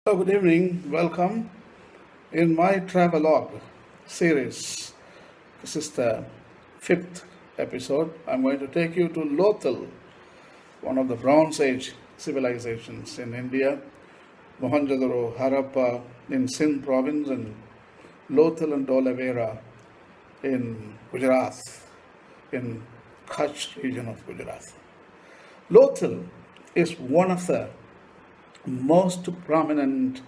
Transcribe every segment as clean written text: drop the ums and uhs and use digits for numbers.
Hello, good evening. Welcome in my travelogue series. This is the fifth episode. I'm going to take you to Lothal, one of the Bronze Age civilizations in India, Mohenjo-daro, Harappa in Sindh province, and Lothal and Dholavira in Gujarat, in Kutch region of Gujarat. Lothal is one of the most prominent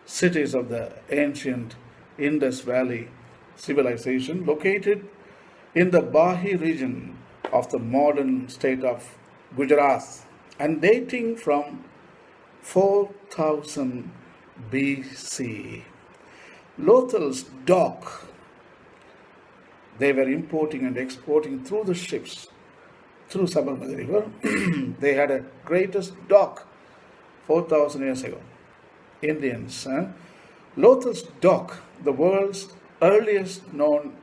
cities of the ancient Indus Valley civilization, located in the Bahi region of the modern state of Gujarat and dating from 4000 BC. Lothal's dock, they were importing and exporting through the ships through Sabarmati River. They had a greatest dock 4,000 years ago. Indians. Lothal's dock, the world's earliest known,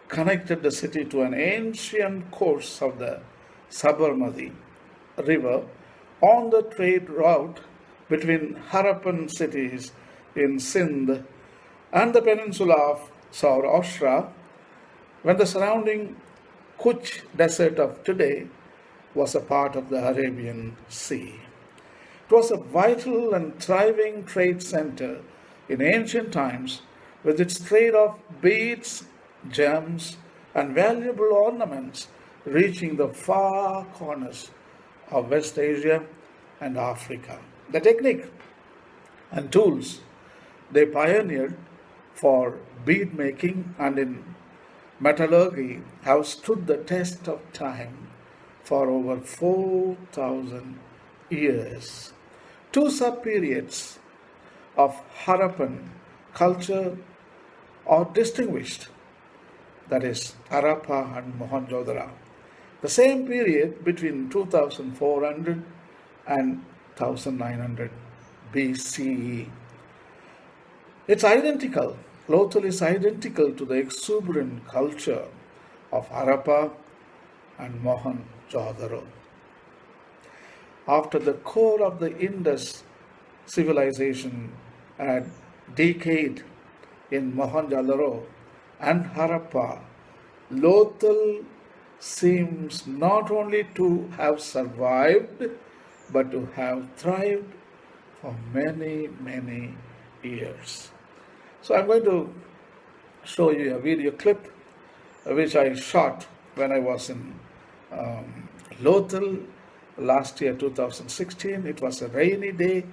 connected the city to an ancient course of the Sabarmati River on the trade route between Harappan cities in Sindh and the peninsula of Saurashtra, when the surrounding Kutch desert of today was a part of the Arabian Sea. It was a vital and thriving trade center in ancient times, with its trade of beads, gems, and valuable ornaments reaching the far corners of West Asia and Africa. The technique and tools they pioneered for bead making and in metallurgy have stood the test of time for over 4,000 years. Two sub-periods of Harappan culture are distinguished, that is, Harappa and Mohenjo-daro. The same period between 2400 and 1900 BCE. It's identical. Lothal is identical to the exuberant culture of Harappa and Mohenjo-daro. After the core of the Indus civilization had decayed in Mohenjo-daro and Harappa, Lothal seems not only to have survived but to have thrived for many, many years. So I'm going to show you a video clip which I shot when I was in Lothal last year, 2016. It was a rainy day.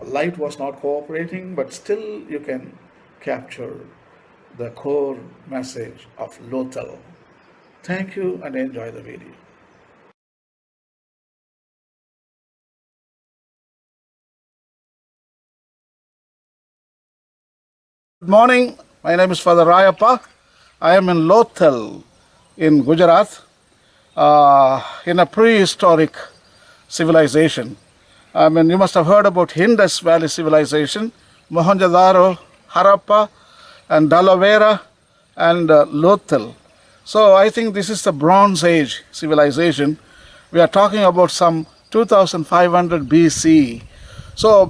Light was not cooperating, but still you can capture the core message of Lothal. Thank you and enjoy the video. Good morning. My name is Father Rayappa. I am in Lothal in Gujarat, in a prehistoric civilization. I mean, you must have heard about Indus Valley civilization, Mohenjo-daro, Harappa, and Dholavira, and Lothal. So I think this is the Bronze Age civilization. We are talking about some 2500 BC. So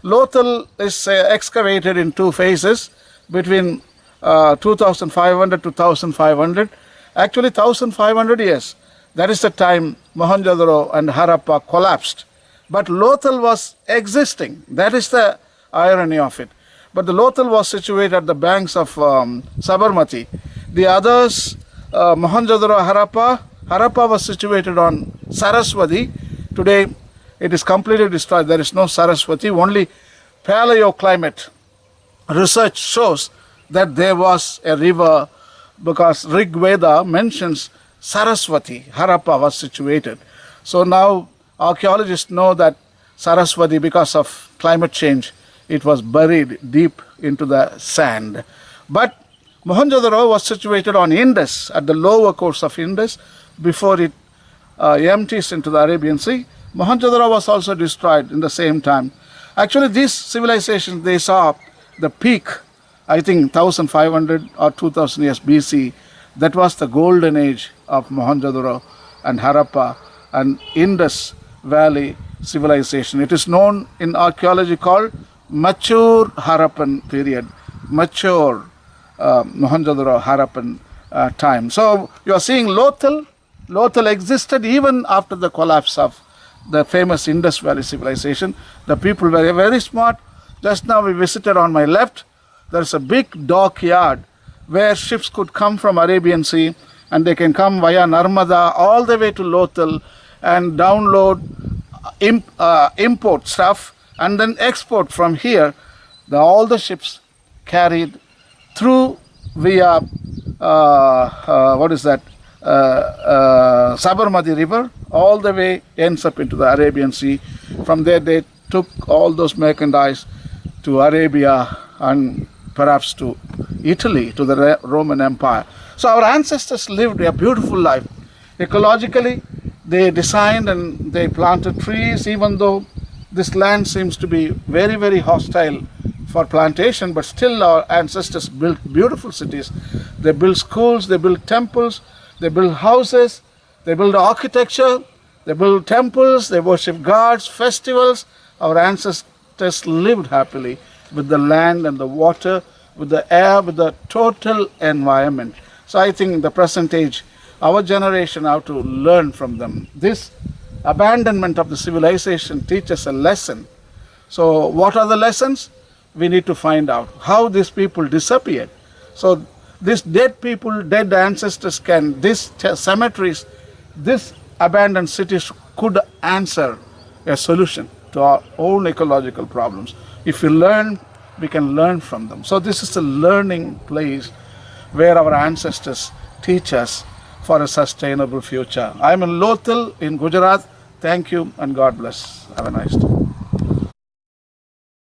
Lothal is excavated in two phases between 2500 to 1500. Actually 1500 years. That is the time Mohenjo-daro and Harappa collapsed. But Lothal was existing. That is the irony of it. But the Lothal was situated at the banks of Sabarmati. The others, Mohenjo-daro, Harappa was situated on Saraswati. Today it is completely destroyed. There is no Saraswati. Only paleoclimate research shows that there was a river, because Rig Veda mentions Saraswati. Harappa was situated. So now archaeologists know that Saraswati, because of climate change, it was buried deep into the sand. But Mohenjo-daro was situated on Indus, at the lower course of Indus, before it empties into the Arabian Sea. Mohenjo-daro was also destroyed in the same time. Actually, these civilizations, they saw the peak, I think 1500 or 2000 years BC. That was the golden age of Mohenjo-daro and Harappa, and Indus Valley civilization. It is known in archaeology called mature Harappan period, mature Mohenjo-daro Harappan time. So you are seeing Lothal. Lothal existed even after the collapse of the famous Indus Valley civilization. The people were very smart. Just now we visited on my left. There is a big dockyard where ships could come from Arabian Sea, and they can come via Narmada all the way to Lothal and download, import stuff, and then export from here. All the ships carried through via Sabarmati River, all the way ends up into the Arabian Sea. From there they took all those merchandise to Arabia and perhaps to Italy, to the Roman Empire. So our ancestors lived a beautiful life. Ecologically, they designed and they planted trees, even though this land seems to be very, very hostile for plantation, but still our ancestors built beautiful cities. They built schools, they built temples, they built houses, they built architecture, they built temples, they worshiped gods, festivals. Our ancestors lived happily with the land and the water, with the air, with the total environment. So I think in the present age, our generation have to learn from them. This abandonment of the civilization teaches a lesson. So what are the lessons? We need to find out how these people disappeared. So these dead people, dead ancestors these cemeteries, these abandoned cities could answer a solution to our own ecological problems. If we learn, we can learn from them. So this is a learning place where our ancestors teach us for a sustainable future. I am in Lothal in Gujarat. Thank you and God bless. Have a nice day.